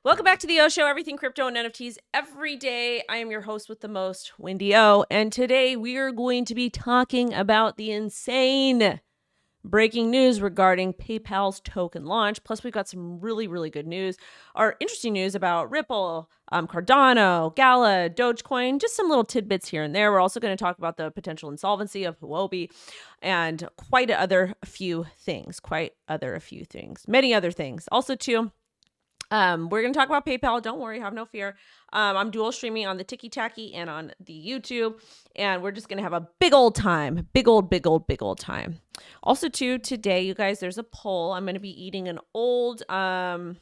Welcome back to the O Show, everything crypto and NFTs every day. I am your host with the most, WendyO, and today we are going to be talking about the insane breaking news regarding PayPal's token launch. Plus, we've got some really good news, or interesting news about Ripple, Cardano, Gala, Dogecoin, just some little tidbits here and there. We're also going to talk about the potential insolvency of huobi and many other things. Many other things. Also, too, we're going to talk about PayPal. Don't worry, have no fear. I'm dual streaming on the Tiki Taki and on the YouTube, and we're just going to have a big old time. Big old time. Also, too, today, you guys, there's a poll. I'm going to be eating an old, what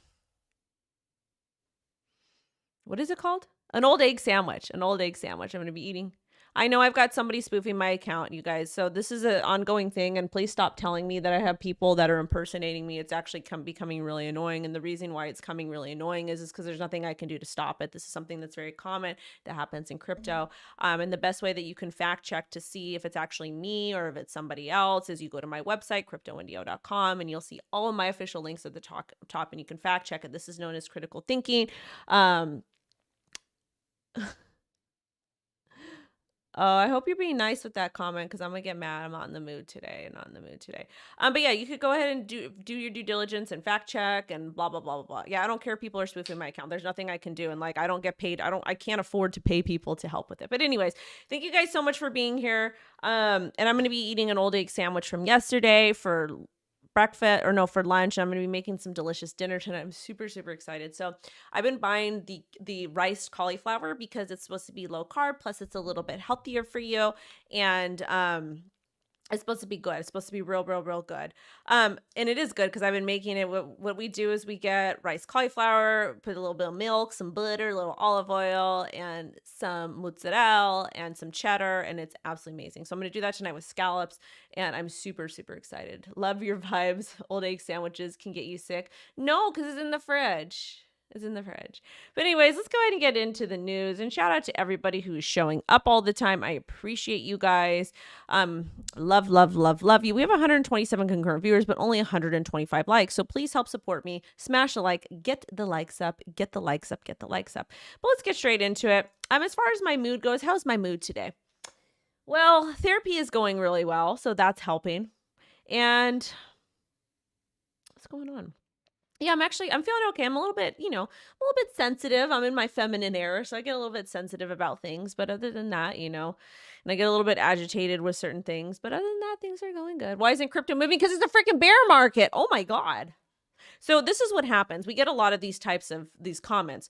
is it called? An old egg sandwich. I'm going to be eating. I know I've got somebody spoofing my account, you guys. So this is an ongoing thing, and please stop telling me that I have people that are impersonating me. It's actually becoming really annoying, and the reason why it's coming really annoying is because there's nothing I can do to stop it. This is something that's very common that happens in crypto, and the best way that you can fact check to see if it's actually me or if it's somebody else is you go to my website, CryptoWendyO.com, and you'll see all of my official links at the top, and you can fact check it. This is known as critical thinking. Oh, I hope you're being nice with that comment because I'm gonna get mad. I'm not in the mood today. But yeah, you could go ahead and do your due diligence and fact check and blah blah blah blah blah. Yeah, I don't care if people are spoofing my account. There's nothing I can do, and I don't get paid. I can't afford to pay people to help with it. But anyways, thank you guys so much for being here. And I'm gonna be eating an old egg sandwich from yesterday for for lunch. I'm going to be making some delicious dinner tonight. I'm super excited. So I've been buying the riced cauliflower because it's supposed to be low carb, plus it's a little bit healthier for you, and it's supposed to be good. It's supposed to be real good. And it is good because I've been making it. What we do is we get rice cauliflower, put a little bit of milk, some butter, a little olive oil, and some mozzarella and some cheddar, and it's absolutely amazing. So I'm going to do that tonight with scallops, and I'm super excited. Love your vibes. Old egg sandwiches can get you sick. No, because it's in the fridge. But anyways, let's go ahead and get into the news, and shout out to everybody who is showing up all the time. I appreciate you guys. Love you. We have 127 concurrent viewers, but only 125 likes. So please help support me. Smash the like, get the likes up. But let's get straight into it. As far as my mood goes, how's my mood today? Well, therapy is going really well, so that's helping. And what's going on? Yeah, I'm feeling okay. I'm a little bit sensitive. I'm in my feminine era, so I get a little bit sensitive about things. But other than that, and I get a little bit agitated with certain things. But other than that, things are going good. Why isn't crypto moving? Because it's a freaking bear market. Oh my God. So this is what happens. We get a lot of these comments.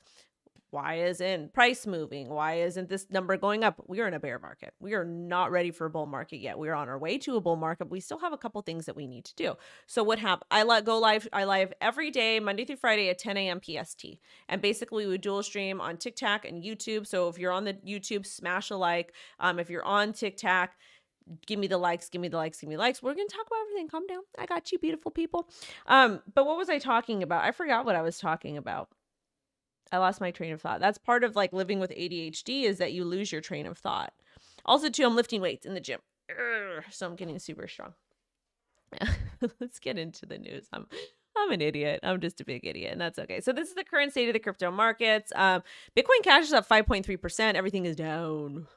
Why isn't price moving? Why isn't this number going up? We are in a bear market. We are not ready for a bull market yet. We are on our way to a bull market, but we still have a couple things that we need to do. So what happened? I live every day, Monday through Friday at 10 a.m. PST. And basically we dual stream on TikTok and YouTube. So if you're on the YouTube, smash a like. If you're on TikTok, give me the likes. We're going to talk about everything. Calm down. I got you, beautiful people. But what was I talking about? I forgot what I was talking about. I lost my train of thought. That's part of living with ADHD is that you lose your train of thought. Also, too, I'm lifting weights in the gym. So I'm getting super strong. Let's get into the news. I'm an idiot. I'm just a big idiot, and that's okay. So this is the current state of the crypto markets. Bitcoin Cash is up 5.3%. Everything is down.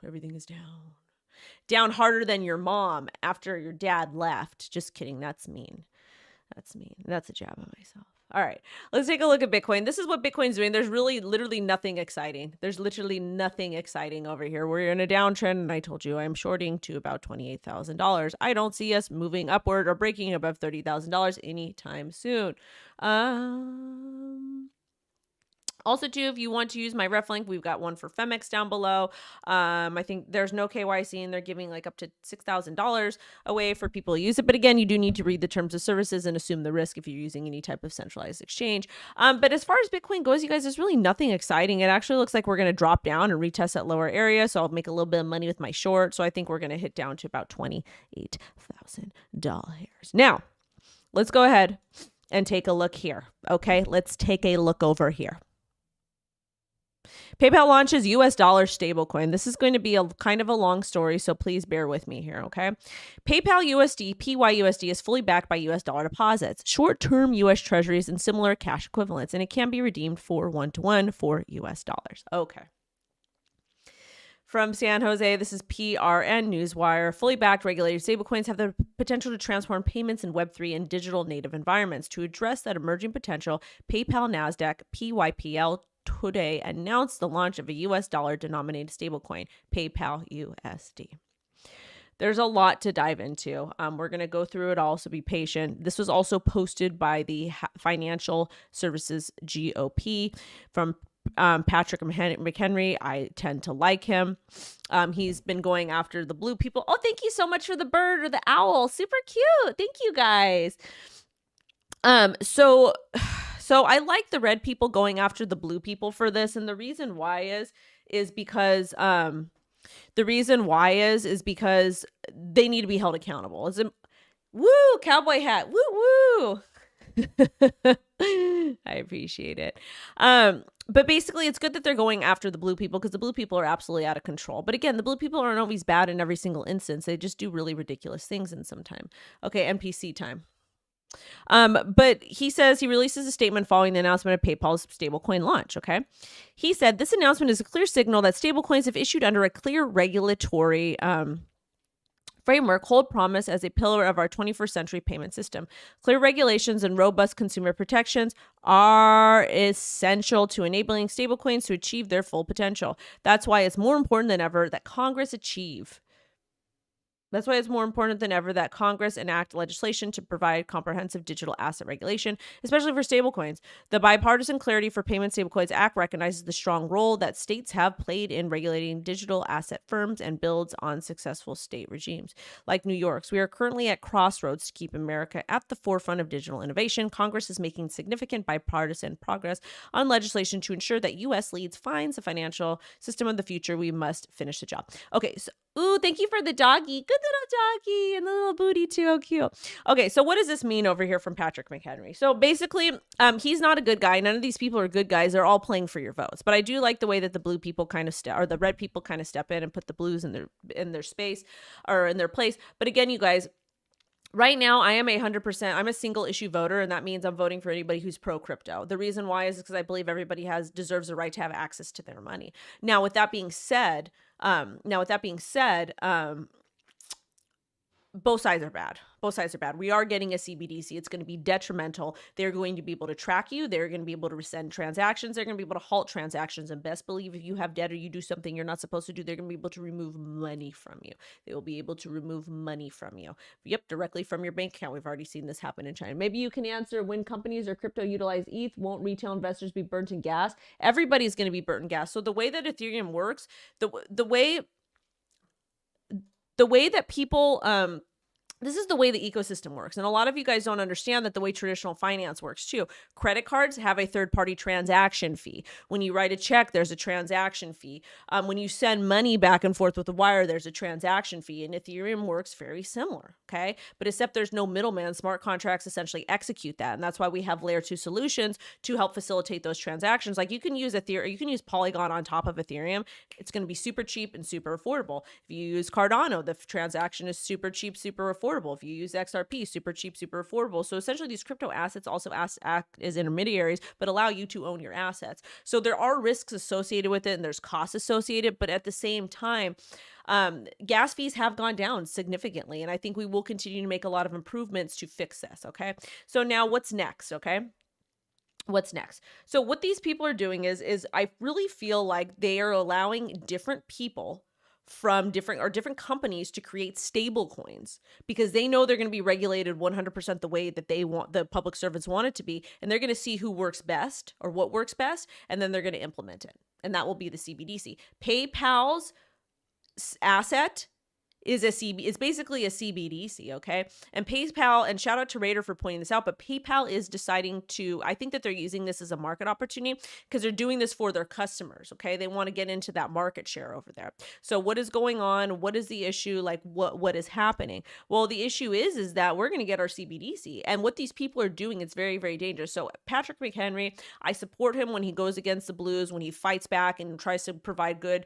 Down harder than your mom after your dad left. Just kidding. That's mean. That's a jab at myself. All right, let's take a look at Bitcoin. This is what Bitcoin's doing. There's literally nothing exciting. There's literally nothing exciting over here. We're in a downtrend, and I told you I'm shorting to about $28,000. I don't see us moving upward or breaking above $30,000 anytime soon. Also, too, if you want to use my ref link, we've got one for Femex down below. I think there's no KYC, and they're giving up to $6,000 away for people to use it. But again, you do need to read the terms of services and assume the risk if you're using any type of centralized exchange. But as far as Bitcoin goes, you guys, there's really nothing exciting. It actually looks like we're going to drop down and retest that lower area. So I'll make a little bit of money with my short. So I think we're going to hit down to about $28,000. Now, let's go ahead and take a look here. Okay, let's take a look over here. PayPal launches US dollar stablecoin. This is going to be a kind of a long story, so please bear with me here, okay? PayPal USD, PYUSD is fully backed by US dollar deposits, short-term US treasuries, and similar cash equivalents, and it can be redeemed for one-to-one for US dollars. Okay. From San Jose, this is PRN Newswire. Fully backed regulated stablecoins have the potential to transform payments in Web3 and digital native environments. To address that emerging potential, PayPal Nasdaq PYPL today announced the launch of a US dollar denominated stablecoin, PayPal USD. There's a lot to dive into. We're going to go through it all, so be patient. This was also posted by the Financial Services GOP from Patrick McHenry. I tend to like him. He's been going after the blue people. Oh, thank you so much for the bird or the owl. Super cute. Thank you guys. So I like the red people going after the blue people for this. And the reason why is because they need to be held accountable. Woo, cowboy hat. Woo, woo. I appreciate it. But basically, it's good that they're going after the blue people because the blue people are absolutely out of control. But again, the blue people aren't always bad in every single instance. They just do really ridiculous things in some time. Okay, NPC time. But he says he releases a statement following the announcement of PayPal's stablecoin launch. Okay. He said this announcement is a clear signal that stablecoins, if issued under a clear regulatory framework, hold promise as a pillar of our 21st century payment system. Clear regulations and robust consumer protections are essential to enabling stablecoins to achieve their full potential. That's why it's more important than ever that Congress enact legislation to provide comprehensive digital asset regulation, especially for stablecoins. The Bipartisan Clarity for Payment Stablecoins Act recognizes the strong role that states have played in regulating digital asset firms and builds on successful state regimes. Like New York's, we are currently at crossroads to keep America at the forefront of digital innovation. Congress is making significant bipartisan progress on legislation to ensure that U.S. leads finds the financial system of the future. We must finish the job. Okay, so ooh, thank you for the doggy. Good little doggy and the little booty too. Oh, cute. Okay, so what does this mean over here from Patrick McHenry? So basically, he's not a good guy. None of these people are good guys. They're all playing for your votes. But I do like the way that the blue people kind of or the red people kind of step in and put the blues in their space or in their place. But again, you guys, right now, I am 100%. I'm a single issue voter, and that means I'm voting for anybody who's pro crypto. The reason why is because I believe everybody deserves the right to have access to their money. Now, with that being said, both sides are bad. Both sides are bad. We are getting a CBDC. It's going to be detrimental. They're going to be able to track you. They're going to be able to rescind transactions. They're going to be able to halt transactions. And best believe if you have debt or you do something you're not supposed to do, they're going to be able to remove money from you. They will be able to remove money from you. Yep, directly from your bank account. We've already seen this happen in China. Maybe you can answer when companies or crypto utilize ETH, won't retail investors be burnt in gas? Everybody's going to be burnt in gas. So the way that Ethereum works, the way that people this is the way the ecosystem works. And a lot of you guys don't understand that the way traditional finance works too. Credit cards have a third-party transaction fee. When you write a check, there's a transaction fee. When you send money back and forth with a wire, there's a transaction fee. And Ethereum works very similar, okay? But except there's no middleman, smart contracts essentially execute that. And that's why we have layer 2 solutions to help facilitate those transactions. Like you can use you can use Polygon on top of Ethereum. It's going to be super cheap and super affordable. If you use Cardano, the transaction is super cheap, super affordable. If you use XRP, super cheap, super affordable. So essentially these crypto assets also act as intermediaries, but allow you to own your assets. So there are risks associated with it and there's costs associated, but at the same time, gas fees have gone down significantly. And I think we will continue to make a lot of improvements to fix this. Okay. So now what's next? Okay. What's next? So what these people are doing is I really feel like they are allowing different people from different companies to create stable coins because they know they're going to be regulated 100% the way that they want, the public servants want it to be. And they're going to see who works best or what works best. And then they're going to implement it. And that will be the CBDC. PayPal's asset is it's basically a CBDC, okay? And PayPal, and shout out to Raider for pointing this out, but PayPal is deciding to, I think that they're using this as a market opportunity because they're doing this for their customers, okay? They want to get into that market share over there. So what is going on? What is the issue? Like what is happening? Well, the issue is that we're going to get our CBDC, and what these people are doing, it's very, very dangerous. So Patrick McHenry, I support him when he goes against the blues, when he fights back and tries to provide good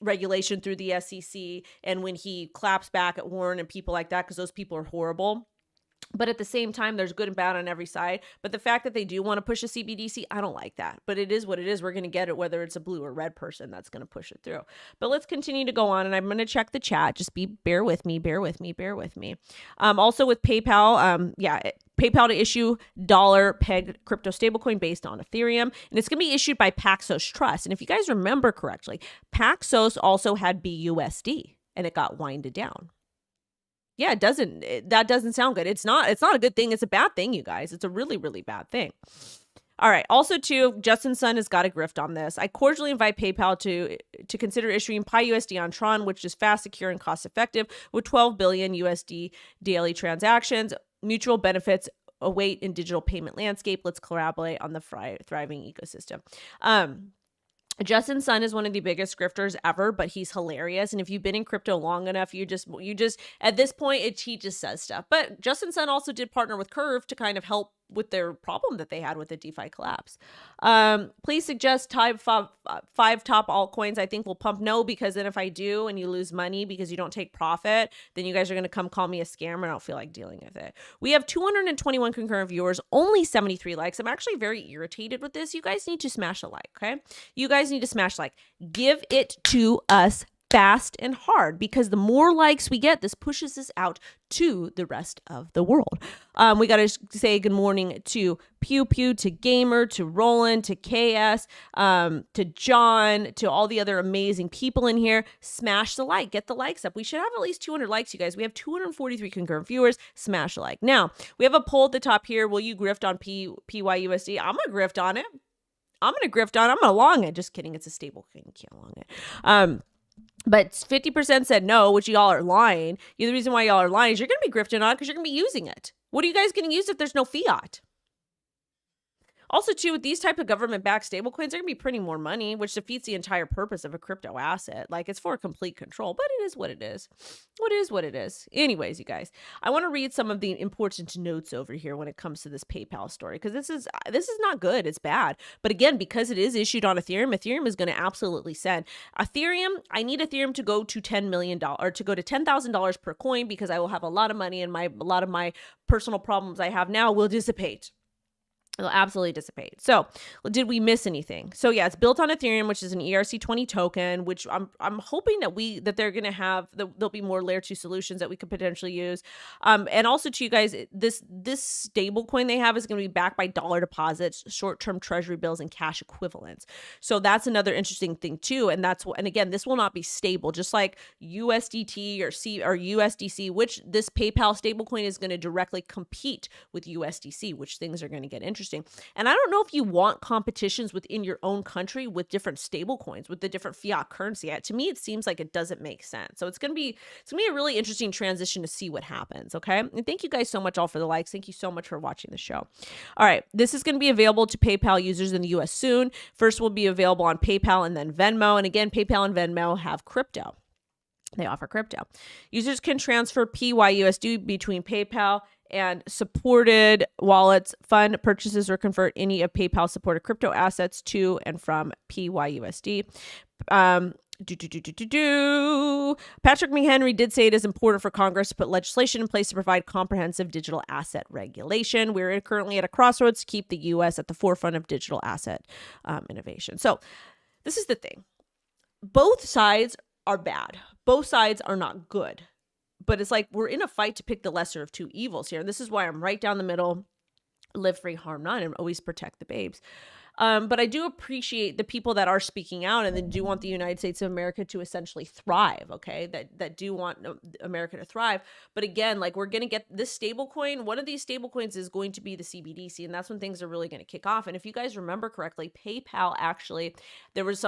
regulation through the SEC, and when he claps back at Warren and people like that, because those people are horrible. But at the same time, there's good and bad on every side. But the fact that they do want to push a CBDC, I don't like that. But it is what it is. We're going to get it, whether it's a blue or red person that's going to push it through. But let's continue to go on, and I'm going to check the chat. Just bear with me. Also with PayPal, PayPal to issue dollar pegged crypto stablecoin based on Ethereum, and it's going to be issued by Paxos Trust. And if you guys remember correctly, Paxos also had BUSD, and it got winded down. Yeah, that doesn't sound good. It's not a good thing. It's a bad thing, you guys. It's a really, really bad thing. All right. Also, too, Justin Sun has got a grift on this. I cordially invite PayPal to consider issuing PiUSD on Tron, which is fast, secure, and cost effective with 12 billion USD daily transactions. Mutual benefits await in digital payment landscape. Let's collaborate on the thriving ecosystem. Justin Sun is one of the biggest grifters ever, but he's hilarious. And if you've been in crypto long enough, you just at this point, he just says stuff. But Justin Sun also did partner with Curve to kind of help with their problem that they had with the DeFi collapse. Please suggest five top altcoins I think will pump. No, because then if I do and you lose money because you don't take profit, then you guys are going to come call me a scammer. I don't feel like dealing with it. We have 221 concurrent viewers, only 73 likes. I'm actually very irritated with this. You guys need to smash a like, okay? You guys need to smash like. Give it to us fast and hard, because the more likes we get, this pushes us out to the rest of the world. We got to say good morning to Pew Pew, to Gamer, to Roland, to KS, to John, to all the other amazing people in here. Smash the like, get the likes up. We should have at least 200 likes, you guys. We have 243 concurrent viewers. Smash the like. Now, we have a poll at the top here. Will you grift on PYUSD? I'm going to grift on it. I'm going to long it. Just kidding. It's a stable coin. You can't long it. But 50% said no, which y'all are lying. The reason why y'all are lying is you're going to be grifting on it because you're going to be using it. What are you guys going to use if there's no fiat? Also, too, with these type of government-backed stablecoins, they're going to be printing more money, which defeats the entire purpose of a crypto asset. Like, it's for complete control, but it is what it is. What is what it is. Anyways, you guys, I want to read some of the important notes over here when it comes to this PayPal story, because this is not good. It's bad. But again, because it is issued on Ethereum, Ethereum is going to absolutely send. Ethereum, I need Ethereum to go to $10 million, or to go to $10,000 per coin, because I will have a lot of money, and a lot of my personal problems I have now will dissipate. It'll absolutely dissipate. So, did we miss anything? So yeah, it's built on Ethereum, which is an ERC20 token, which I'm hoping that they're going to have, there'll be more layer 2 solutions that we could potentially use. And also to you guys, this stable coin they have is going to be backed by dollar deposits, short-term treasury bills, and cash equivalents. So that's another interesting thing too. And again, this will not be stable, just like USDT or USDC, which this PayPal stablecoin is going to directly compete with USDC, which things are going to get interesting. And I don't know if you want competitions within your own country with different stable coins, with the different fiat currency. To me, it seems like it doesn't make sense. So it's gonna be a really interesting transition to see what happens. Okay. And thank you guys so much all for the likes. Thank you so much for watching the show. All right. This is gonna be available to PayPal users in the US soon. First will be available on PayPal and then Venmo. And again, PayPal and Venmo have crypto. They offer crypto. Users can transfer PYUSD between PayPal and supported wallets, fund purchases, or convert any of PayPal supported crypto assets to and from PYUSD. Patrick McHenry did say it is important for Congress to put legislation in place to provide comprehensive digital asset regulation. We're currently at a crossroads to keep the U.S. at the forefront of digital asset innovation. So this is the thing. Both sides are bad. Both sides are not good. But it's like we're in a fight to pick the lesser of two evils here. And this is why I'm right down the middle live free, harm none, and always protect the babes. But I do appreciate the people that are speaking out and then do want the United States of America to essentially thrive, okay? That do want America to thrive. But again, like, we're going to get this stable coin. One of these stable coins is going to be the CBDC, and that's when things are really going to kick off. And if you guys remember correctly, PayPal actually,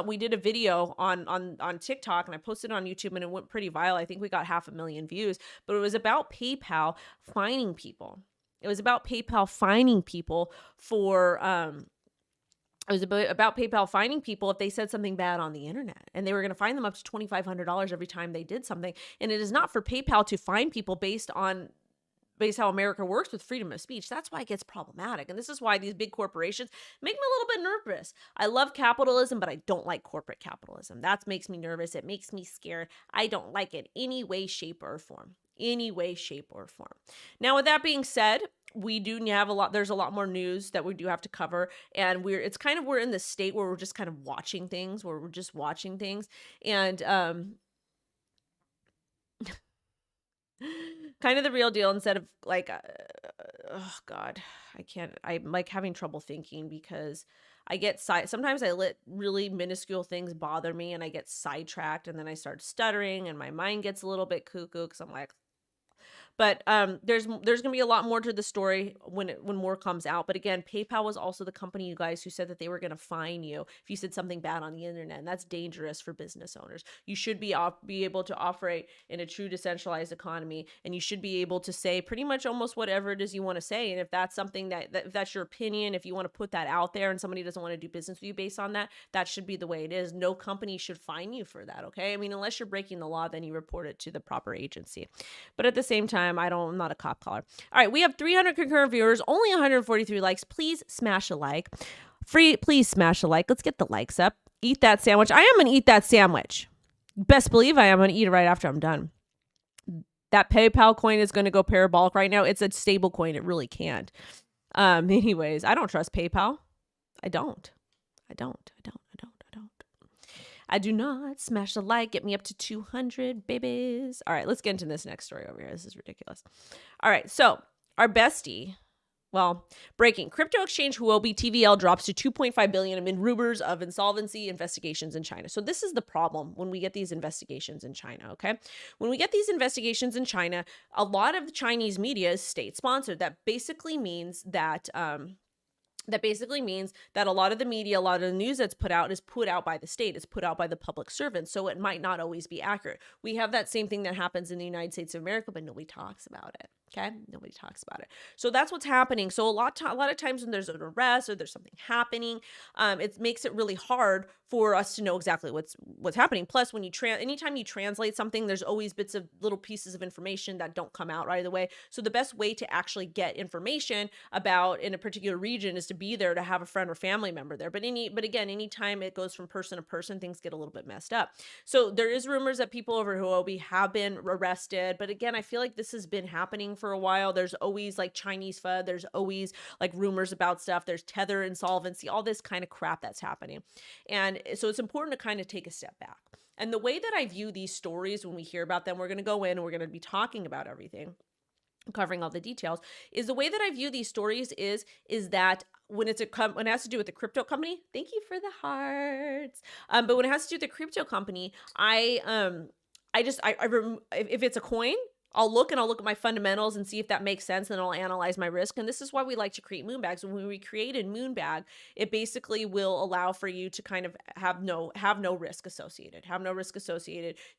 we did a video on TikTok, and I posted it on YouTube, and it went pretty viral. I think we got 500,000 views, but it was about PayPal fining people. It was about PayPal fining people for it was about PayPal finding people if they said something bad on the internet, and they were going to fine them up to $2,500 every time they did something. And it is not for PayPal to fine people based how America works with freedom of speech. That's why it gets problematic. And this is why these big corporations make me a little bit nervous. I love capitalism, but I don't like corporate capitalism. That makes me nervous. It makes me scared. I don't like it any way, shape, or form. Any way, shape, or form. Now, with that being said, we do have there's a lot more news that we do have to cover. And we're in this state where we're just kind of watching things, and, kind of the real deal instead of like, oh God, I'm like having trouble thinking because sometimes I let really minuscule things bother me and I get sidetracked and then I start stuttering and my mind gets a little bit cuckoo because I'm like, but there's gonna be a lot more to the story when more comes out. But again, PayPal was also the company, you guys, who said that they were gonna fine you if you said something bad on the internet, and that's dangerous for business owners. You should be able to operate in a true decentralized economy, and you should be able to say pretty much almost whatever it is you want to say. And if that's something if that's your opinion, if you want to put that out there, and somebody doesn't want to do business with you based on that, that should be the way it is. No company should fine you for that. Okay, I mean, unless you're breaking the law, then you report it to the proper agency. But at the same time, I'm not a cop caller. All right, we have 300 concurrent viewers, only 143 likes. Please smash a like. Please smash a like. Let's get the likes up. Eat that sandwich. I am going to eat that sandwich. Best believe I am going to eat it right after I'm done. That PayPal coin is going to go parabolic right now. It's a stable coin. It really can't. Anyways, I don't trust PayPal. I don't. I do not. Smash the like. Get me up to 200 babies. All right, let's get into this next story over here. This is ridiculous. All right, so our bestie, breaking. Crypto exchange Huobi TVL drops to 2.5 billion amid rumors of insolvency investigations in China. So this is the problem when we get these investigations in China, okay? When we get these investigations in China, a lot of the Chinese media is state-sponsored. That basically means that a lot of the media, a lot of the news that's put out is put out by the state. It's put out by the public servants. So it might not always be accurate. We have that same thing that happens in the United States of America, but nobody talks about it. Okay, nobody talks about it. So that's what's happening. So a lot of times when there's an arrest or there's something happening, it makes it really hard for us to know exactly what's happening. Plus, when anytime you translate something, there's always bits of little pieces of information that don't come out right away. So the best way to actually get information about in a particular region is to be there, to have a friend or family member there. But again, anytime it goes from person to person, things get a little bit messed up. So there is rumors that people over Huobi have been arrested. But again, I feel like this has been happening for a while. There's always like Chinese FUD. There's always like rumors about stuff. There's tether insolvency, all this kind of crap that's happening. And so it's important to kind of take a step back. And the way that I view these stories when we hear about them, we're going to go in and we're going to be talking about everything, covering all the details, is the way that I view these stories is that when it has to do with the crypto company, thank you for the hearts. But when it has to do with the crypto company, if it's a coin, I'll look at my fundamentals and see if that makes sense, and I'll analyze my risk. And this is why we like to create moon bags. When we create a moon bag, it basically will allow for you to kind of have no risk associated.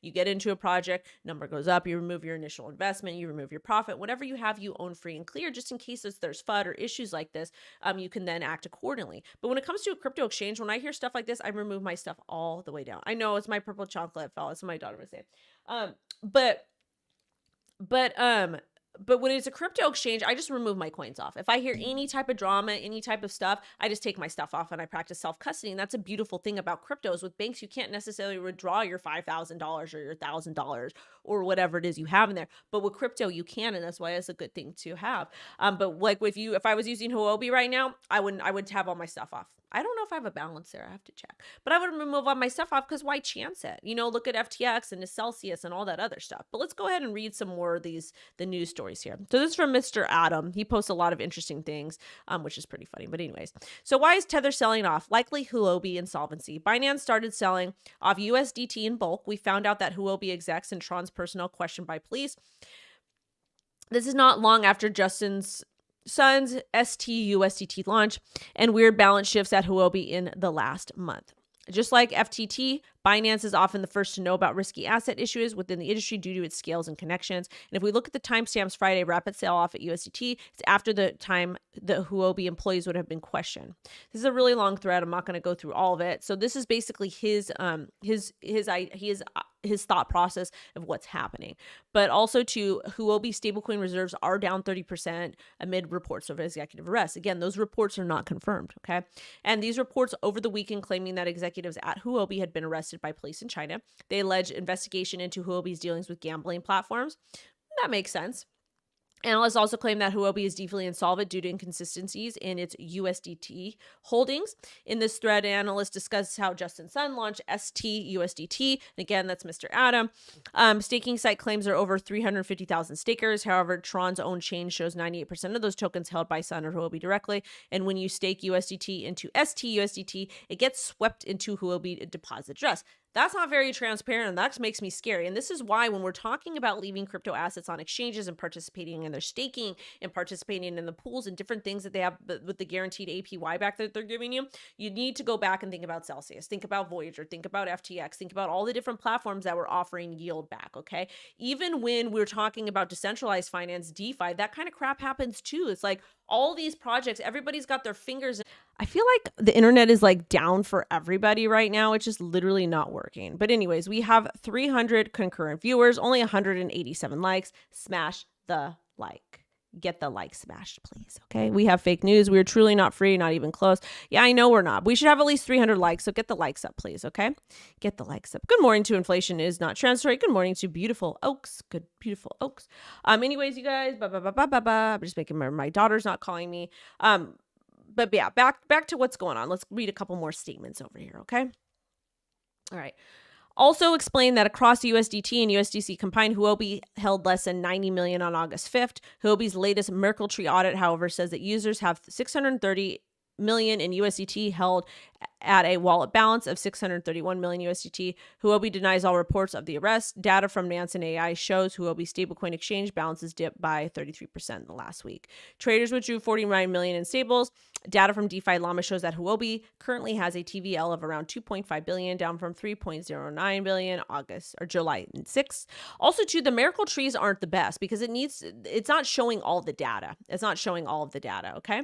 You get into a project, number goes up, you remove your initial investment, you remove your profit. Whatever you have, you own free and clear, just in case there's FUD or issues like this, you can then act accordingly. But when it comes to a crypto exchange, when I hear stuff like this, I remove my stuff all the way down. I know it's my purple chocolate fell. That's what my daughter would say. But when it's a crypto exchange, I just remove my coins off. If I hear any type of drama, any type of stuff, I just take my stuff off and I practice self-custody. And that's a beautiful thing about cryptos. With banks, you can't necessarily withdraw your $5,000 or your $1,000 or whatever it is you have in there. But with crypto, you can, and that's why it's a good thing to have. But like if I was using Huobi right now, I would have all my stuff off. I don't know if I have a balance there. I have to check. But I would remove all my stuff off because why chance it? You know, look at FTX and Celsius and all that other stuff. But let's go ahead and read some more of the news stories here. So this is from Mr. Adam. He posts a lot of interesting things, which is pretty funny. But anyways, so why is Tether selling off? Likely huobi insolvency. Binance started selling off USDT in bulk. We found out that huobi execs and Tron's personnel questioned by police. This is not long after Justin's son's STUSDT launch and weird balance shifts at huobi in the last month. Just like FTT, Binance is often the first to know about risky asset issues within the industry due to its scales and connections. And if we look at the timestamps, Friday rapid sell off at USDT, it's after the time the huobi employees would have been questioned. This is a really long thread. I'm not going to go through all of it. So this is basically his thought process of what's happening. But also to huobi stablecoin reserves are down 30% amid reports of executive arrests. Again, those reports are not confirmed, okay? And these reports over the weekend claiming that executives at huobi had been arrested by police in China. They allege investigation into huobi's dealings with gambling platforms. That makes sense. Analysts also claim that huobi is deeply insolvent due to inconsistencies in its USDT holdings. In this thread, analysts discuss how Justin Sun launched STUSDT. Again, that's Mr. Adam. Staking site claims are over 350,000 stakers. However, Tron's own chain shows 98% of those tokens held by Sun or huobi directly. And when you stake USDT into STUSDT, it gets swept into huobi deposit address. That's not very transparent, and that makes me scary. And this is why when we're talking about leaving crypto assets on exchanges and participating in their staking and participating in the pools and different things that they have with the guaranteed APY back that they're giving you, you need to go back and think about Celsius, think about Voyager, think about FTX, think about all the different platforms that were offering yield back, okay? Even when we're talking about decentralized finance, DeFi, that kind of crap happens too. It's like all these projects, everybody's got their fingers. I feel like the internet is like down for everybody right now. It's just literally not working. But anyways, we have 300 concurrent viewers, only 187 likes. Smash the like. Get the like smashed, please. Okay. We have fake news. We're truly not free, not even close. Yeah, I know we're not. We should have at least 300 likes. So get the likes up, please. Okay. Get the likes up. Good morning to inflation is not transitory. Good morning to beautiful oaks. Good, beautiful oaks. Anyways, you guys, I'm just making my daughter's not calling me. But yeah, back to what's going on. Let's read a couple more statements over here. Okay. All right. Also explained that across USDT and USDC combined, huobi held less than 90 million on August 5th. Huobi's latest Merkle Tree audit, however, says that users have 630 million in USDT held at a wallet balance of 631 million USDT. Huobi denies all reports of the arrest. Data from Nansen AI shows huobi stablecoin exchange balances dipped by 33% in the last week. Traders withdrew 49 million in stables. Data from DeFi Llama shows that huobi currently has a TVL of around 2.5 billion, down from 3.09 billion July 6th. Also, too, the Miracle trees aren't the best because it's not showing all the data. It's not showing all of the data, okay?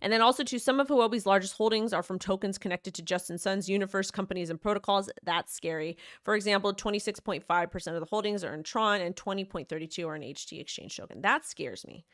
And then also, too, some of huobi's largest holdings are from tokens connected to Justin Sun's universe, companies, and protocols. That's scary. For example, 26.5% of the holdings are in Tron and 20.32% are in HT Exchange token. That scares me.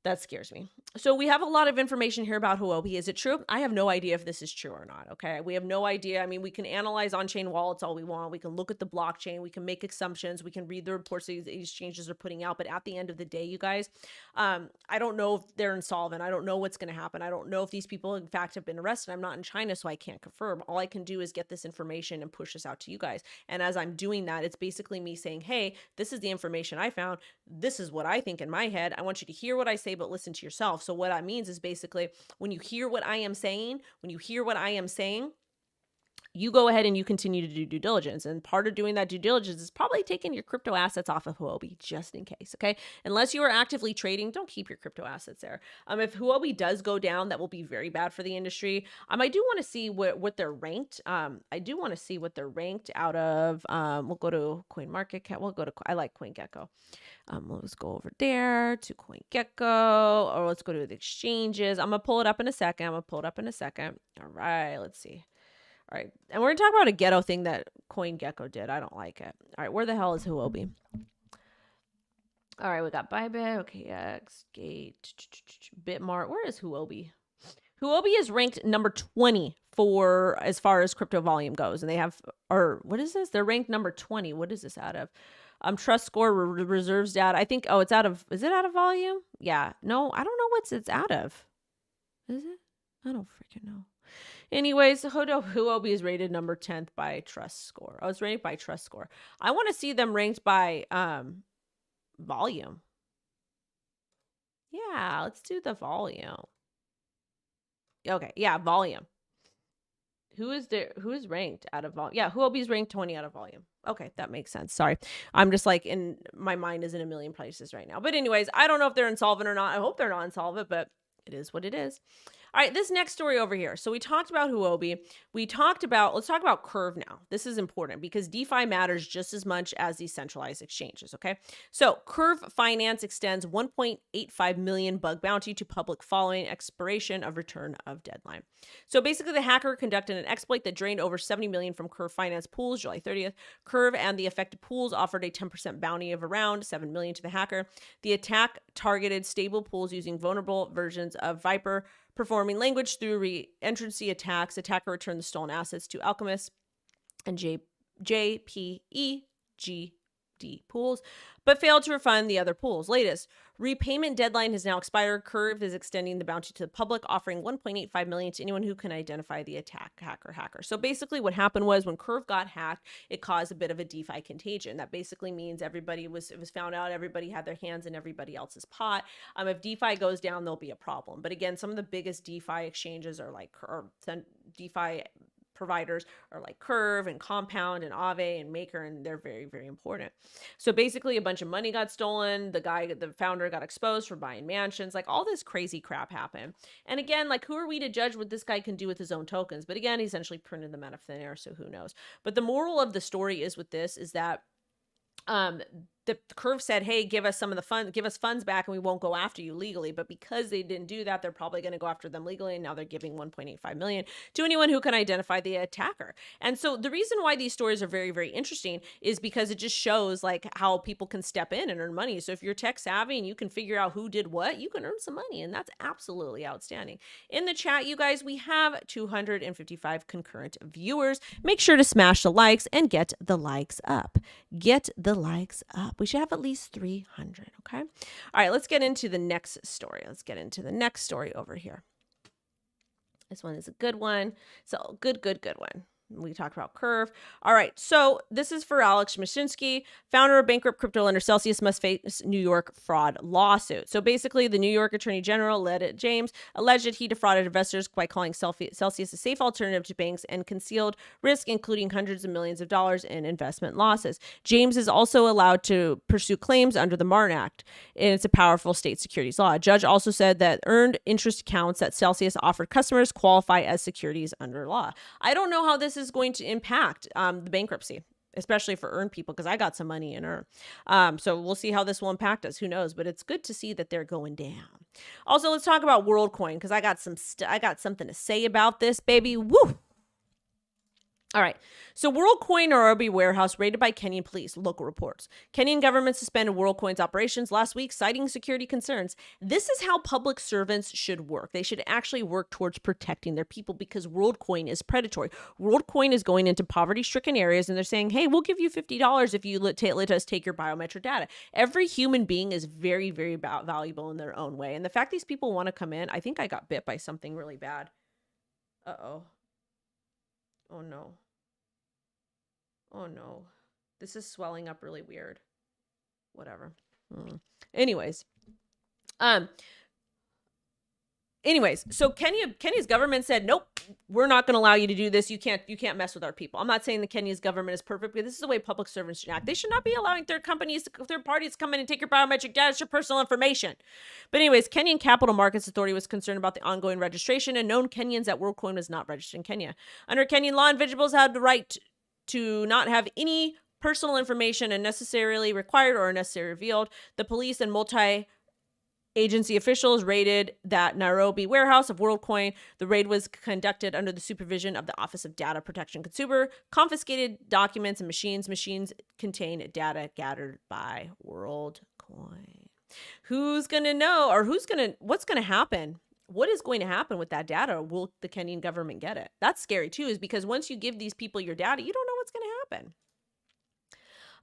That scares me. So we have a lot of information here about huobi. Is it true? I have no idea if this is true or not, okay? We have no idea. I mean, we can analyze on-chain wallets all we want. We can look at the blockchain. We can make assumptions. We can read the reports these exchanges are putting out. But at the end of the day, you guys, I don't know if they're insolvent. I don't know what's going to happen. I don't know if these people, in fact, have been arrested. I'm not in China, so I can't confirm. All I can do is get this information and push this out to you guys. And as I'm doing that, it's basically me saying, hey, this is the information I found. This is what I think in my head. I want you to hear what I say, but listen to yourself. So what that means is basically when you hear what I am saying, you go ahead and you continue to do due diligence. And part of doing that due diligence is probably taking your crypto assets off of huobi just in case, okay? Unless you are actively trading, don't keep your crypto assets there. If huobi does go down, that will be very bad for the industry. I do want to see what they're ranked. I do want to see what they're ranked out of. We'll go to CoinMarketCap. I like Coingecko. Let's go over there to CoinGecko, or let's go to the exchanges. I'm going to pull it up in a second. All right, let's see. All right, and we're going to talk about a ghetto thing that CoinGecko did. I don't like it. All right, where the hell is huobi? All right, we got Bybit, OKX, Gate, Bitmart. Where is huobi? Huobi is ranked number 20 for as far as crypto volume goes. And they have, or what is this? They're ranked number 20. What is this out of? Trust score reserves data. I think, it's out of, is it out of volume? Yeah. No, I don't know what it's out of. Is it? I don't freaking know. Anyways, huobi is rated number 10th by trust score. Oh, it's ranked by trust score. I want to see them ranked by volume. Yeah, let's do the volume. Okay, yeah, volume. Who is ranked out of volume? Yeah, huobi is ranked 20 out of volume. Okay, that makes sense. Sorry. I'm just like in my mind is in a million places right now. But anyways, I don't know if they're insolvent or not. I hope they're not insolvent, but it is what it is. All right, this next story over here. So we talked about huobi. Let's talk about Curve now. This is important because DeFi matters just as much as these centralized exchanges, okay? So CurveFinance extends 1.85 million bug bounty to public following expiration of return of deadline. So basically the hacker conducted an exploit that drained over 70 million from CurveFinance pools July 30th. Curve and the affected pools offered a 10% bounty of around 7 million to the hacker. The attack targeted stable pools using vulnerable versions of Viper performing language through re-entrancy attacks. Attacker returned the stolen assets to Alchemist and JPEGD pools, but failed to refund the other pools. Latest, repayment deadline has now expired. Curve is extending the bounty to the public, offering 1.85 million to anyone who can identify the hacker. So basically what happened was when Curve got hacked, it caused a bit of a DeFi contagion. That basically means it was found out, everybody had their hands in everybody else's pot. If DeFi goes down, there'll be a problem. But again, some of the biggest DeFi exchanges are like DeFi providers are like Curve and Compound and Aave and Maker, and they're very, very important. So basically a bunch of money got stolen. The founder got exposed for buying mansions. Like all this crazy crap happened. And again, like who are we to judge what this guy can do with his own tokens? But again, he essentially printed them out of thin air, so who knows? But the moral of the story is with this is that the Curve said, hey, give us funds back and we won't go after you legally. But because they didn't do that, they're probably going to go after them legally. And now they're giving 1.85 million to anyone who can identify the attacker. And so the reason why these stories are very, very interesting is because it just shows like how people can step in and earn money. So if you're tech savvy and you can figure out who did what, you can earn some money. And that's absolutely outstanding. In the chat, you guys, we have 255 concurrent viewers. Make sure to smash the likes and get the likes up. Get the likes up. We should have at least 300, okay? All right, let's get into the next story. Let's get into the next story over here. This one is a good one. So good one. We talked about Curve. All right, so this is for Alex Mashinsky, founder of bankrupt crypto lender Celsius must face New York fraud lawsuit. So basically, the New York Attorney General, Led James, alleged that he defrauded investors by calling Celsius a safe alternative to banks and concealed risk, including hundreds of millions of dollars in investment losses. James is also allowed to pursue claims under the Martin Act, and it's a powerful state securities law. A judge also said that earned interest accounts that Celsius offered customers qualify as securities under law. I don't know how this is going to impact the bankruptcy, especially for earned people, because I got some money in earn. So we'll see how this will impact us. Who knows? But it's good to see that they're going down. Also, let's talk about WorldCoin because I got something to say about this, baby. Woo! All right. So WorldCoin Nairobi warehouse raided by Kenyan police, local reports. Kenyan government suspended WorldCoin's operations last week, citing security concerns. This is how public servants should work. They should actually work towards protecting their people because WorldCoin is predatory. WorldCoin is going into poverty-stricken areas and they're saying, hey, we'll give you $50 if you let us take your biometric data. Every human being is very, very valuable in their own way. And the fact these people want to come in, I think I got bit by something really bad. Uh-oh. Oh no. Oh no. This is swelling up really weird. Whatever. Anyways, so Kenya's government said, nope, we're not going to allow you to do this. You can't mess with our people. I'm not saying that Kenya's government is perfect, but this is the way public servants should act. They should not be allowing third parties to come in and take your biometric data. It's your personal information. But anyways, Kenyan Capital Markets Authority was concerned about the ongoing registration and known Kenyans that WorldCoin was not registered in Kenya. Under Kenyan law, individuals had the right to not have any personal information unnecessarily required or unnecessarily revealed. The police and multi-agency officials raided that Nairobi warehouse of WorldCoin. The raid was conducted under the supervision of the Office of Data Protection Consumer, confiscated documents and machines. Machines contain data gathered by WorldCoin. Who's going to know or what's going to happen? What is going to happen with that data? Will the Kenyan government get it? That's scary too, is because once you give these people your data, you don't know what's going to happen.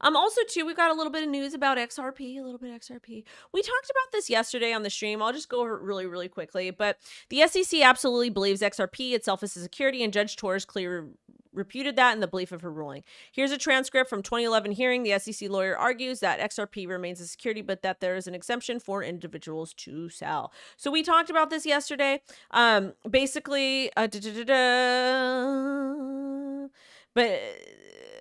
Also too, we got a little bit of news about XRP, a little bit of XRP. We talked about this yesterday on the stream. I'll just go over it really, really quickly. But the SEC absolutely believes XRP itself is a security, and Judge Torres clearly reputed that in the belief of her ruling. Here's a transcript from 2011 hearing. The SEC lawyer argues that XRP remains a security, but that there is an exemption for individuals to sell. So we talked about this yesterday.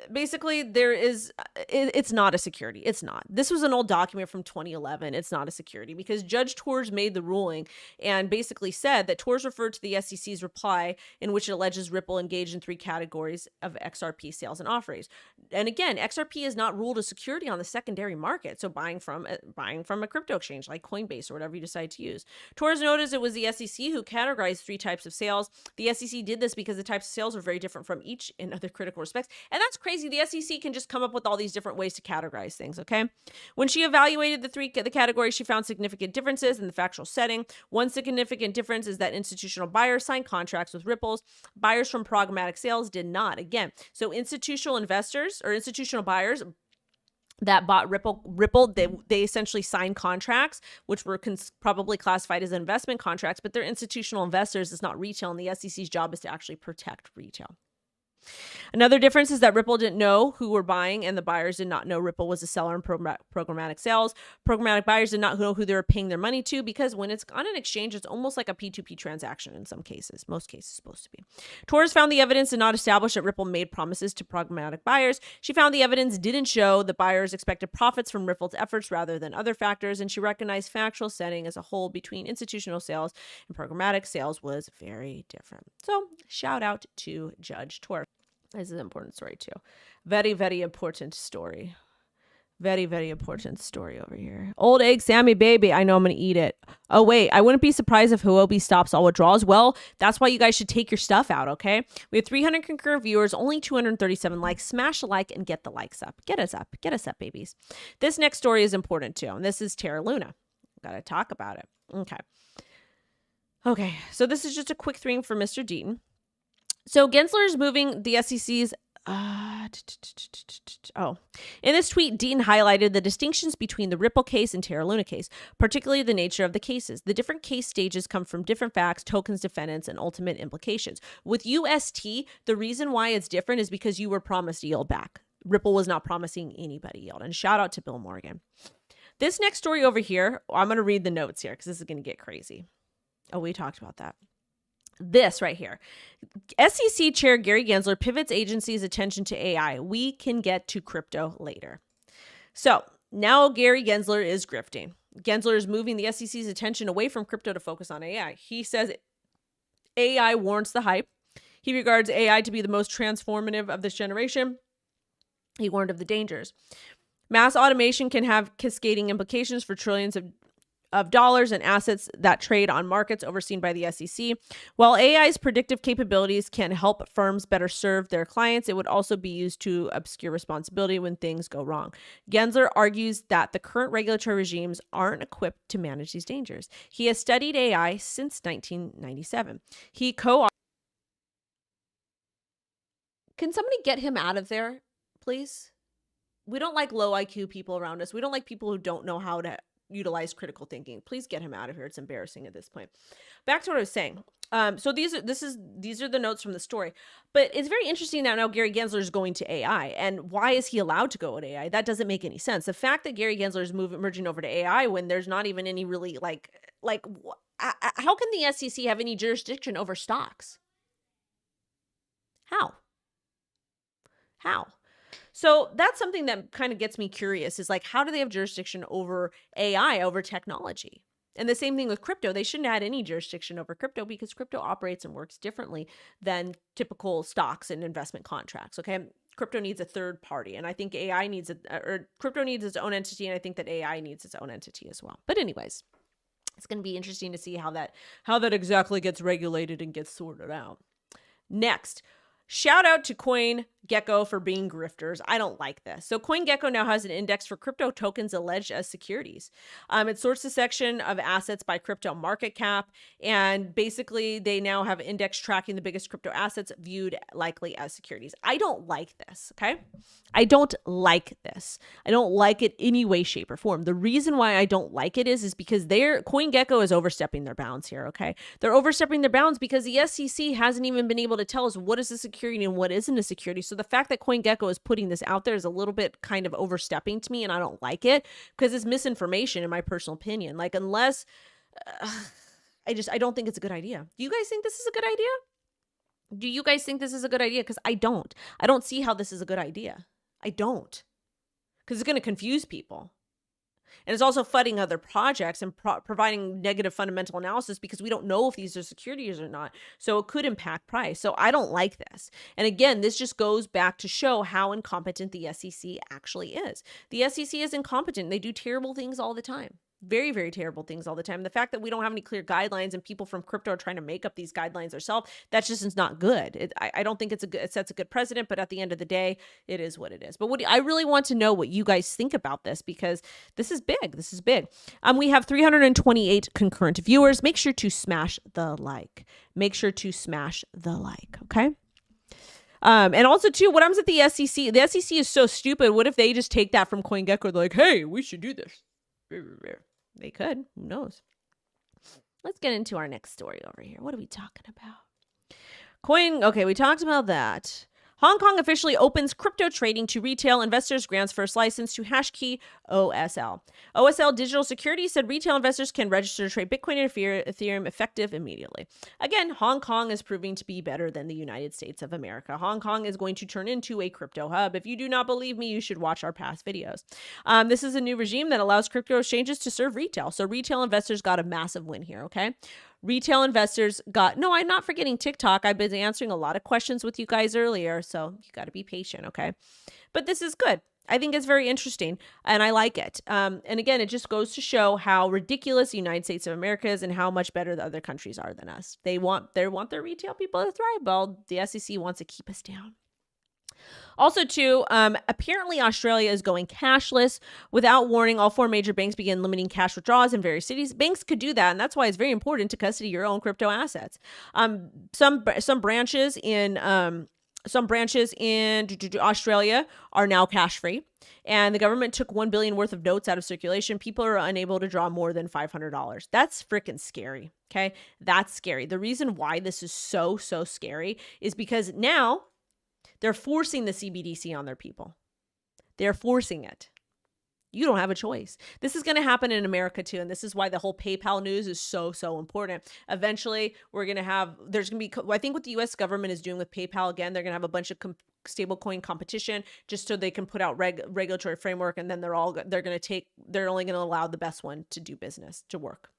Basically, there is, it's not a security. It's not. This was an old document from 2011. It's not a security because Judge Torres made the ruling and basically said that Torres referred to the SEC's reply in which it alleges Ripple engaged in 3 categories of XRP sales and offerings. And again, XRP is not ruled a security on the secondary market. So buying from a crypto exchange like Coinbase or whatever you decide to use. Torres noticed it was the SEC who categorized 3 types of sales. The SEC did this because the types of sales are very different from each in other critical respects. And that's crazy. The SEC can just come up with all these different ways to categorize things, okay? When she evaluated the categories, she found significant differences in the factual setting. One significant difference is that institutional buyers signed contracts with Ripples. Buyers from programmatic sales did not. Again, so institutional investors or institutional buyers that bought Ripple, they essentially signed contracts, which were probably classified as investment contracts, but they're institutional investors. It's not retail, and the SEC's job is to actually protect retail. Another difference is that Ripple didn't know who were buying, and the buyers did not know Ripple was a seller in programmatic sales. Programmatic buyers did not know who they were paying their money to because when it's on an exchange, it's almost like a P2P transaction in some cases. Most cases supposed to be. Torres found the evidence did not establish that Ripple made promises to programmatic buyers. She found the evidence didn't show the buyers expected profits from Ripple's efforts rather than other factors, and she recognized factual setting as a whole between institutional sales and programmatic sales was very different. So shout out to Judge Torres. This is an important story too. Very, very important story. Very, very important story over here. Old egg Sammy baby. I know I'm going to eat it. Oh, wait. I wouldn't be surprised if Huobi stops all withdrawals. Well, that's why you guys should take your stuff out, okay? We have 300 concurrent viewers, only 237 likes. Smash a like and get the likes up. Get us up. Get us up, babies. This next story is important too. And this is Terra Luna. Got to talk about it. Okay. So this is just a quick thing for Mr. Deaton. So Gensler is moving the SEC's in this tweet, Dean highlighted the distinctions between the Ripple case and Terra Luna case, particularly the nature of the cases. The different case stages come from different facts, tokens, defendants, and ultimate implications. With UST, the reason why it's different is because you were promised yield back. Ripple was not promising anybody yield. And shout out to Bill Morgan. This next story over here, I'm going to read the notes here because this is going to get crazy. Oh, we talked about that. This right here. SEC Chair Gary Gensler pivots agency's attention to AI. We can get to crypto later. So now Gary Gensler is grifting. Gensler is moving the SEC's attention away from crypto to focus on AI. He says AI warrants the hype. He regards AI to be the most transformative of this generation. He warned of the dangers. Mass automation can have cascading implications for trillions of dollars and assets that trade on markets overseen by the SEC. While AI's predictive capabilities can help firms better serve their clients, it would also be used to obscure responsibility when things go wrong. Gensler argues that the current regulatory regimes aren't equipped to manage these dangers. He has studied AI since 1997. Can somebody get him out of there, please? We don't like low IQ people around us. We don't like people who don't know how to utilize critical thinking. Please get him out of here. It's embarrassing at this point. Back to what I was saying. So these are the notes from the story. But it's very interesting that now Gary Gensler is going to AI. And why is he allowed to go to AI? That doesn't make any sense. The fact that Gary Gensler is merging over to AI when there's not even any really how can the SEC have any jurisdiction over stocks? How? So that's something that kind of gets me curious is like, how do they have jurisdiction over AI, over technology? And the same thing with crypto. They shouldn't have had any jurisdiction over crypto because crypto operates and works differently than typical stocks and investment contracts. Okay. Crypto needs a third party. And I think crypto needs its own entity. And I think that AI needs its own entity as well. But anyways, it's going to be interesting to see how that exactly gets regulated and gets sorted out. Next. Shout out to CoingeckoCoin. Gecko for being grifters. I don't like this. So CoinGecko now has an index for crypto tokens alleged as securities. It sorts a section of assets by crypto market cap, and basically they now have index tracking the biggest crypto assets viewed likely as securities. I don't like this, okay? I don't like this. I don't like it any way, shape, or form. The reason why I don't like it is because CoinGecko is overstepping their bounds here, okay? They're overstepping their bounds because the SEC hasn't even been able to tell us what is a security and what isn't a security. So the fact that CoinGecko is putting this out there is a little bit kind of overstepping to me, and I don't like it because it's misinformation in my personal opinion. Like, unless I don't think it's a good idea. Do you guys think this is a good idea? Do you guys think this is a good idea? Because I don't. I don't see how this is a good idea. I don't. Because it's going to confuse people. And it's also flooding other projects and providing negative fundamental analysis because we don't know if these are securities or not. So it could impact price. So I don't like this. And again, this just goes back to show how incompetent the SEC actually is. The SEC is incompetent. They do terrible things all the time. Very, very terrible things all the time. The fact that we don't have any clear guidelines and people from crypto are trying to make up these guidelines themselves, that's just is not good. I don't think it sets a good precedent, but at the end of the day, it is what it is. But I really want to know what you guys think about this because this is big. This is big. We have 328 concurrent viewers. Make sure to smash the like. Make sure to smash the like, okay? And also too, what happens at the SEC? The SEC is so stupid. What if they just take that from CoinGecko? They're like, hey, we should do this. They could. Who knows? Let's get into our next story over here. What are we talking about? Okay, we talked about that. Hong Kong officially opens crypto trading to retail investors, grants first license to Hashkey OSL. OSL Digital Securities said retail investors can register to trade Bitcoin and Ethereum effective immediately. Again, Hong Kong is proving to be better than the United States of America. Hong Kong is going to turn into a crypto hub. If you do not believe me, you should watch our past videos. This is a new regime that allows crypto exchanges to serve retail. So retail investors got a massive win here, okay? Retail investors I'm not forgetting TikTok. I've been answering a lot of questions with you guys earlier, so you got to be patient, okay? But this is good. I think it's very interesting, and I like it. And again, it just goes to show how ridiculous the United States of America is and how much better the other countries are than us. They want their retail people to thrive. Well, the SEC wants to keep us down. Also, too, apparently Australia is going cashless. Without warning, all 4 major banks began limiting cash withdrawals in various cities. Banks could do that, and that's why it's very important to custody your own crypto assets. Some branches in Australia are now cash free, and the government took $1 billion worth of notes out of circulation. People are unable to draw more than $500. That's freaking scary. Okay, that's scary. The reason why this is so scary is because now they're forcing the CBDC on their people. They're forcing it. You don't have a choice. This is going to happen in America too. And this is why the whole PayPal news is so important. Eventually, there's going to be, I think what the US government is doing with PayPal, again, they're going to have a bunch of stablecoin competition just so they can put out regulatory framework. And then they're only going to allow the best one to do business, to work.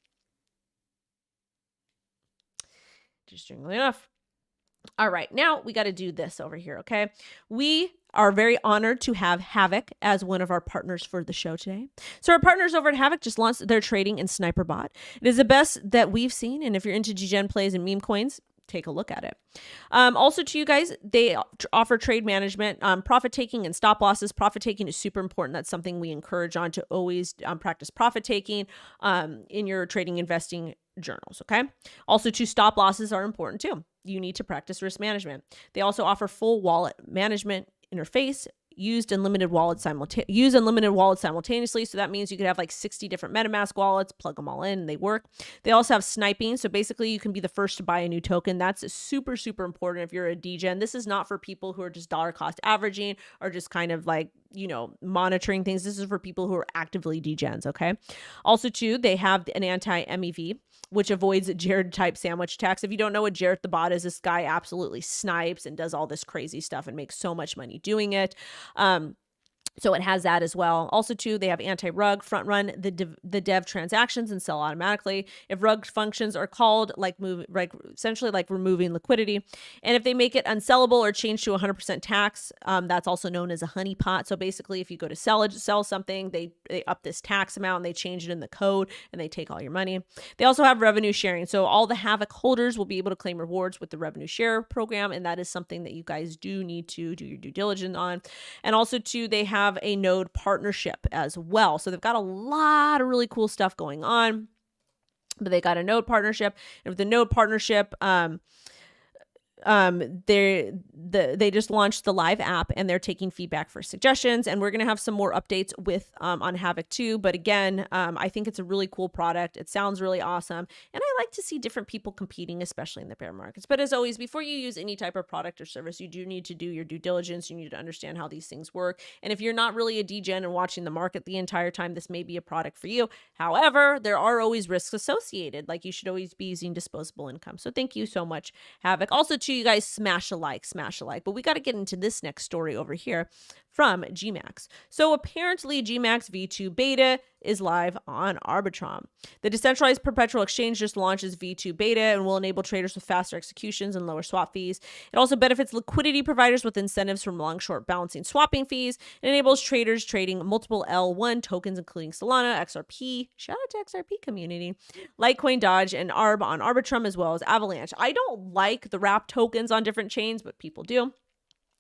Interestingly enough. All right, now we got to do this over here, okay? We are very honored to have Havoc as one of our partners for the show today. So our partners over at Havoc just launched their trading in SniperBot. It is the best that we've seen, and if you're into G-Gen plays and meme coins, take a look at it. Also to you guys, they offer trade management, profit taking and stop losses. Profit taking is super important. That's something we encourage on to always practice profit taking in your trading investing journals, okay? Also, stop losses are important too. You need to practice risk management. They also offer full wallet management interface, use unlimited wallets simultaneously. So that means you could have like 60 different MetaMask wallets, plug them all in, and they work. They also have sniping. So basically you can be the first to buy a new token. That's super important if you're a DGen. This is not for people who are just dollar cost averaging or just kind of like, monitoring things. This is for people who are actively DGens, okay? Also too, they have an anti-MEV, which avoids Jared type sandwich tax. If you don't know what Jared the bot is, this guy absolutely snipes and does all this crazy stuff and makes so much money doing it. So it has that as well. Also, too, they have anti-rug, front run the dev transactions and sell automatically. If rug functions are called, essentially like removing liquidity. And if they make it unsellable or change to 100% tax, that's also known as a honeypot. So basically, if you go to sell something, they up this tax amount and they change it in the code and they take all your money. They also have revenue sharing. So all the Havoc holders will be able to claim rewards with the revenue share program. And that is something that you guys do need to do your due diligence on. And also, too, they have a node partnership as well. So they've got a lot of really cool stuff going on, but they got a node partnership. And with the node partnership, they just launched the live app and they're taking feedback for suggestions, and we're going to have some more updates with on Havoc too. But again, I think it's a really cool product. It sounds really awesome, and I like to see different people competing, especially in the bear markets. But as always, before you use any type of product or service, you do need to do your due diligence. You need to understand how these things work, and if you're not really a degen and watching the market the entire time, this may be a product for you. However, there are always risks associated. Like, you should always be using disposable income. So thank you so much, Havoc. Also, to you guys, smash a like. But we got to get into this next story over here from GMAX. So apparently GMAX V2 beta is live on Arbitrum. The decentralized perpetual exchange just launches V2 beta and will enable traders with faster executions and lower swap fees. It also benefits liquidity providers with incentives from long-short balancing swapping fees. It enables traders trading multiple L1 tokens, including Solana, XRP, shout out to XRP community, Litecoin, Doge, and ARB on Arbitrum, as well as Avalanche. I don't like the wrap tokens on different chains, but people do.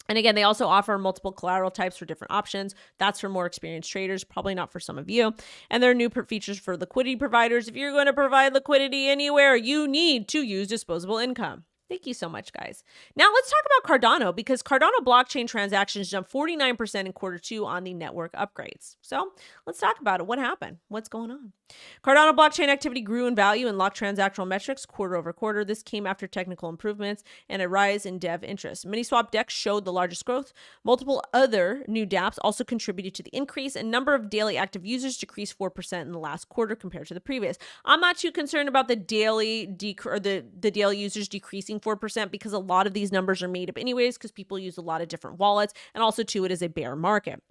And again, they also offer multiple collateral types for different options. That's for more experienced traders, probably not for some of you. And there are new features for liquidity providers. If you're going to provide liquidity anywhere, you need to use disposable income. Thank you so much, guys. Now let's talk about Cardano, because Cardano blockchain transactions jumped 49% in Q2 on the network upgrades. So let's talk about it. What happened? What's going on? Cardano blockchain activity grew in value and locked transactional metrics quarter over quarter. This came after technical improvements and a rise in dev interest. Miniswap DEX showed the largest growth. Multiple other new dApps also contributed to the increase, and number of daily active users decreased 4% in the last quarter compared to the previous. I'm not too concerned about the daily the daily users decreasing 4%, because a lot of these numbers are made up anyways, because people use a lot of different wallets, and also too, it is a bear market.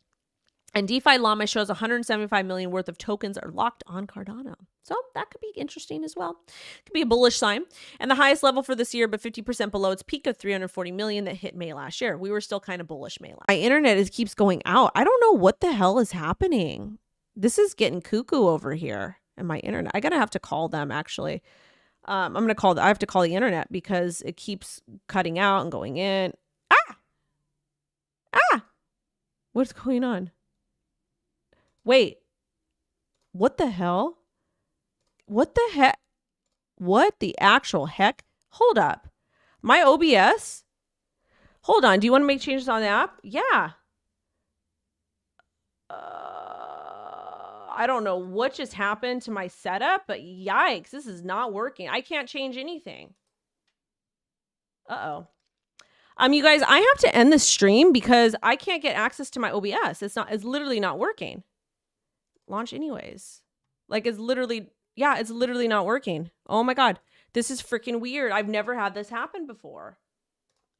And DeFi Llama shows 175 million worth of tokens are locked on Cardano. So that could be interesting as well. Could be a bullish sign. And the highest level for this year, but 50% below its peak of 340 million that hit May last year. We were still kind of bullish May last. My internet keeps going out. I don't know what the hell is happening. This is getting cuckoo over here. And my internet, I gotta have to call them actually. I have to call the internet because it keeps cutting out and going in. What's going on? Wait, what the hell? What the heck? What the actual heck? Hold up. My OBS? Hold on. Do you want to make changes on the app? Yeah. I don't know what just happened to my setup, but yikes, this is not working. I can't change anything. Uh-oh. You guys, I have to end the stream because I can't get access to my OBS. It's literally not working. Launch anyways. Like, it's literally not working. Oh my God. This is freaking weird. I've never had this happen before.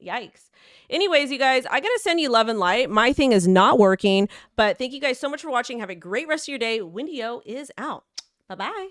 Yikes. Anyways, you guys, I gotta send you love and light. My thing is not working, but thank you guys so much for watching. Have a great rest of your day. WendyO is out. Bye-bye.